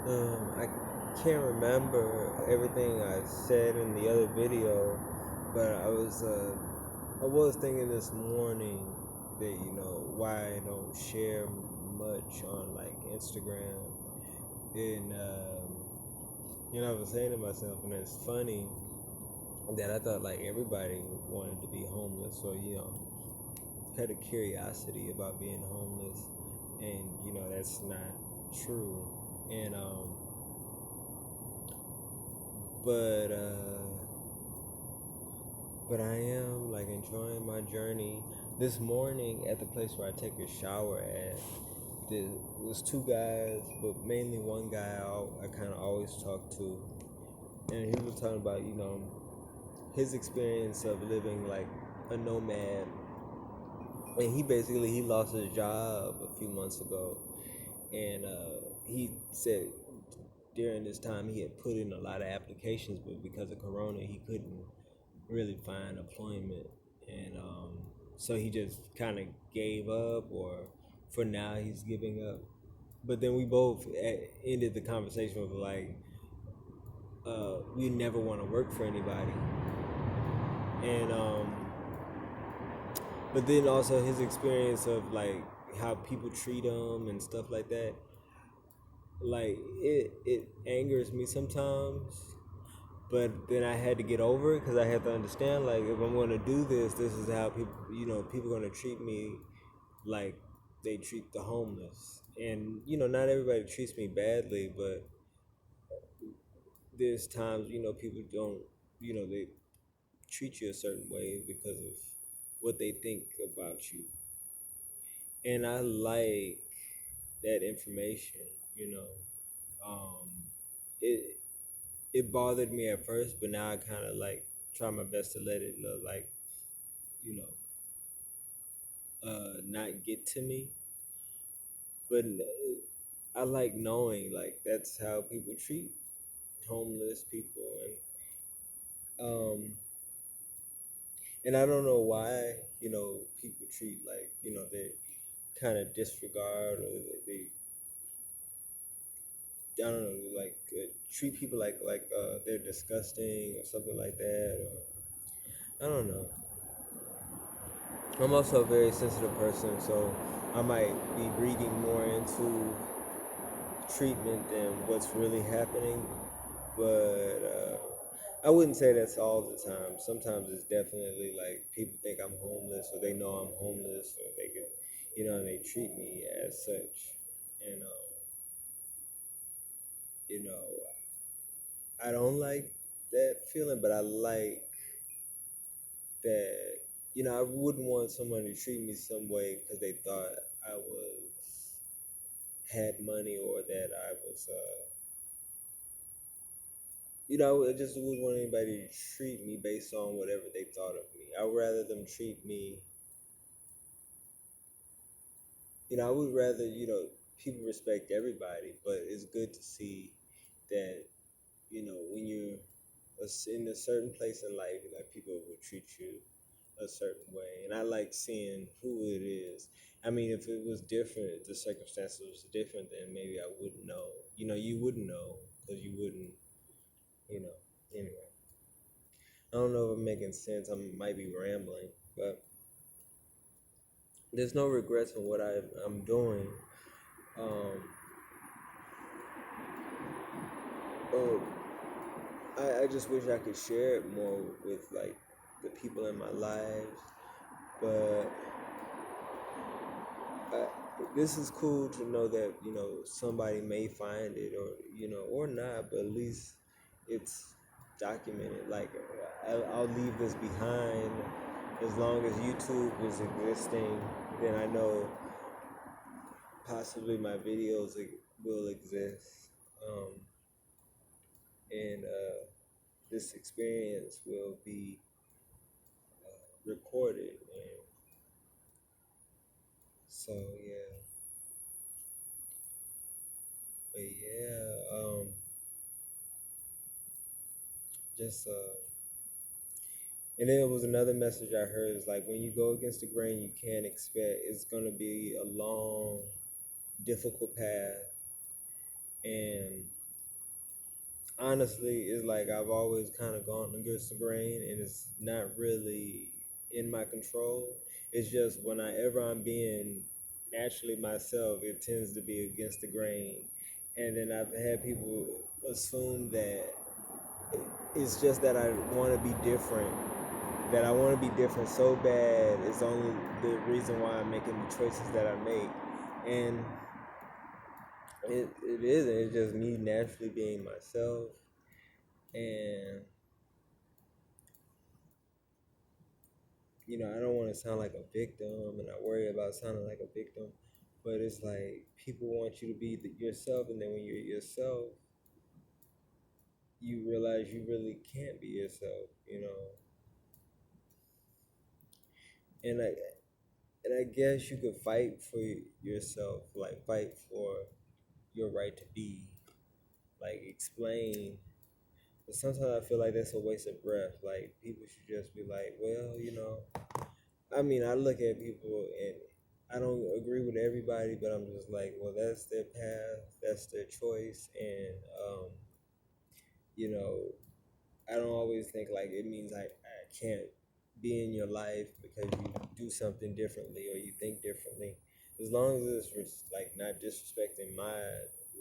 I can't remember everything I said in the other video, but I was thinking this morning that why I don't share much on like Instagram, and I was saying to myself, and it's funny that I thought like everybody wanted to be homeless, or had a curiosity about being homeless, and that's not true, and but but I am like enjoying my journey. This morning at the place where I take a shower at, there was two guys, but mainly one guy I kind of always talk to, and he was talking about his experience of living like a nomad, and he lost his job a few months ago, and he said during this time he had put in a lot of applications, but because of Corona, he couldn't really find employment, and so he just kind of gave up, or for now he's giving up. But then we both ended the conversation with like, we never want to work for anybody, and but then also his experience of like how people treat him and stuff like that, like it angers me sometimes, but then I had to get over it because I had to understand like if I'm going to do this, this is how people are going to treat me like they treat the homeless, and not everybody treats me badly, but there's times people don't they treat you a certain way because of what they think about you, and I like that information. you know um it it bothered me at first, but now I kind of like try my best to let it like you know not get to me. But I like knowing like that's how people treat homeless people, um and I don't know why people treat like they kind of disregard, or they I don't know, like treat people like they're disgusting or something like that, or I don't know. I'm also a very sensitive person, so I might be reading more into treatment than what's really happening. But I wouldn't say that's all the time. Sometimes it's definitely like people think I'm homeless, or they know I'm homeless, or they could, and they treat me as such. And you know, I don't like that feeling, but I like that. I wouldn't want someone to treat me some way because they thought I was had money, or that I was I just wouldn't want anybody to treat me based on whatever they thought of me. I'd rather them treat me, I would rather, people respect everybody, but it's good to see that, when you're in a certain place in life, like people will treat you a certain way. And I like seeing who it is. I mean, if it was different, if the circumstances was different, then maybe I wouldn't know. You wouldn't know because you wouldn't, you know, anyway. I don't know if I'm making sense. I might be rambling, but there's no regrets in what I'm doing. Um, oh, I just wish I could share it more with like the people in my lives, but I, this is cool to know that somebody may find it, or or not, but at least it's documented. Like I'll leave this behind as long as YouTube is existing. Then I know possibly my videos will exist, and this experience will be recorded, and so yeah, but yeah, just and then it was another message I heard is like when you go against the grain, you can't expect it's gonna be a long, difficult path, and honestly, it's like I've always kind of gone against the grain, and it's not really in my control. It's just whenever I'm being naturally myself, it tends to be against the grain. And then I've had people assume that it's just that I want to be different, that I want to be different so bad. It's only the reason why I'm making the choices that I make. And it isn't. It's just me naturally being myself. And I don't want to sound like a victim, and I worry about sounding like a victim, but it's like people want you to be yourself, and then when you're yourself, you realize you really can't be yourself. And I guess you could fight for yourself, like fight for your right to be, like explain. But sometimes I feel like that's a waste of breath. Like people should just be like, well, I mean, I look at people and I don't agree with everybody, but I'm just like, well, that's their path, that's their choice, and you know, I don't always think like it means I can't be in your life because you do something differently or you think differently. As long as it's like not disrespecting my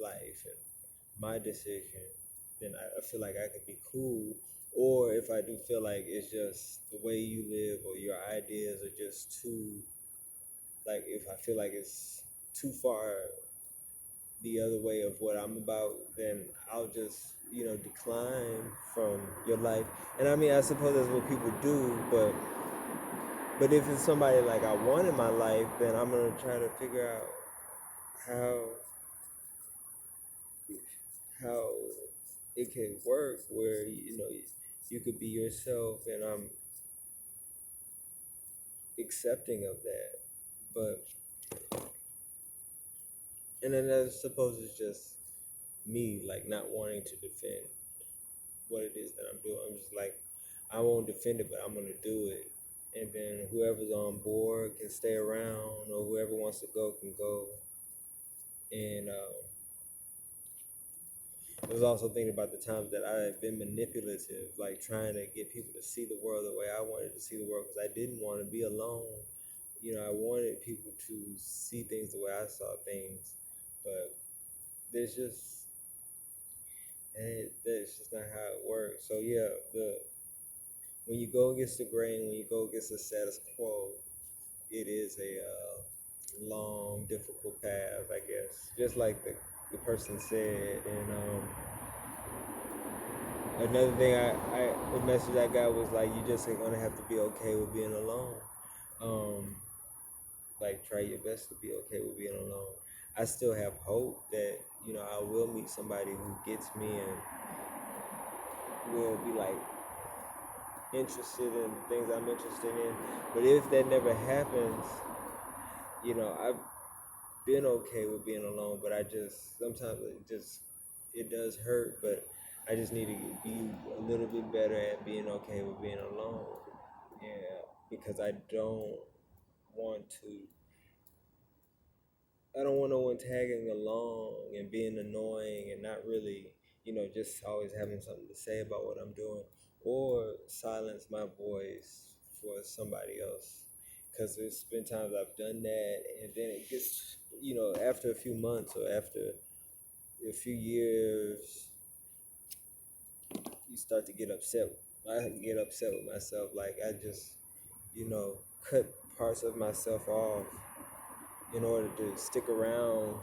life and my decision, then I feel like I could be cool. Or if I do feel like it's just the way you live or your ideas are just too, like if I feel like it's too far the other way of what I'm about, then I'll just, decline from your life. And I mean, I suppose that's what people do, but if it's somebody like I want in my life, then I'm gonna try to figure out how how it can work where you could be yourself, and I'm accepting of that. But and then I suppose it's just me like not wanting to defend what it is that I'm doing. I'm just like, I won't defend it, but I'm gonna do it. And then whoever's on board can stay around, or whoever wants to go can go. And I was also thinking about the times that I've been manipulative, like trying to get people to see the world the way I wanted to see the world, because I didn't want to be alone. I wanted people to see things the way I saw things, but there's just, and that's just not how it works. So yeah, the when you go against the grain, when you go against the status quo, it is a long, difficult path, I guess. Just like the person said. And another thing, the message I got was like, you just ain't gonna have to be okay with being alone. Um, like, try your best to be okay with being alone. I still have hope that I will meet somebody who gets me and will be like interested in things I'm interested in. But if that never happens, I've been okay with being alone, but I just sometimes it does hurt, but I just need to be a little bit better at being okay with being alone. Yeah, because want to I don't want no one tagging along and being annoying and not really, just always having something to say about what I'm doing, or silence my voice for somebody else. Because there's been times I've done that, and then it gets, after a few months or after a few years, you start to get upset. I get upset with myself. Like I just, cut parts of myself off in order to stick around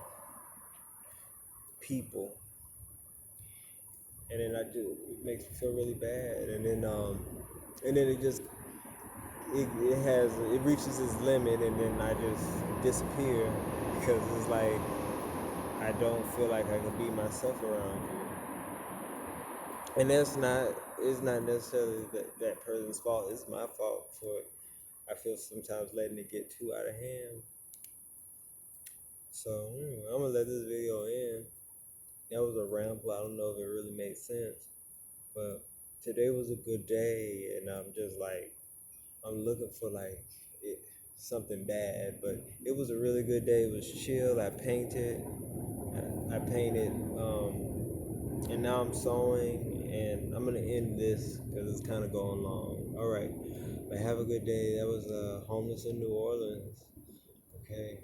people, and then it makes me feel really bad, and then it reaches its limit, and then I just disappear because it's like I don't feel like I can be myself around you, and it's not necessarily that person's fault. It's my fault for I feel sometimes letting it get too out of hand. So I'm gonna let this video end. That was a ramble. I don't know if it really made sense, but today was a good day, and I'm just like I'm looking for like it, something bad, but it was a really good day. It was chill. I painted. I painted And now I'm sewing, and I'm gonna end this because it's kind of going long. All right, but have a good day. That was homeless in New Orleans. Okay.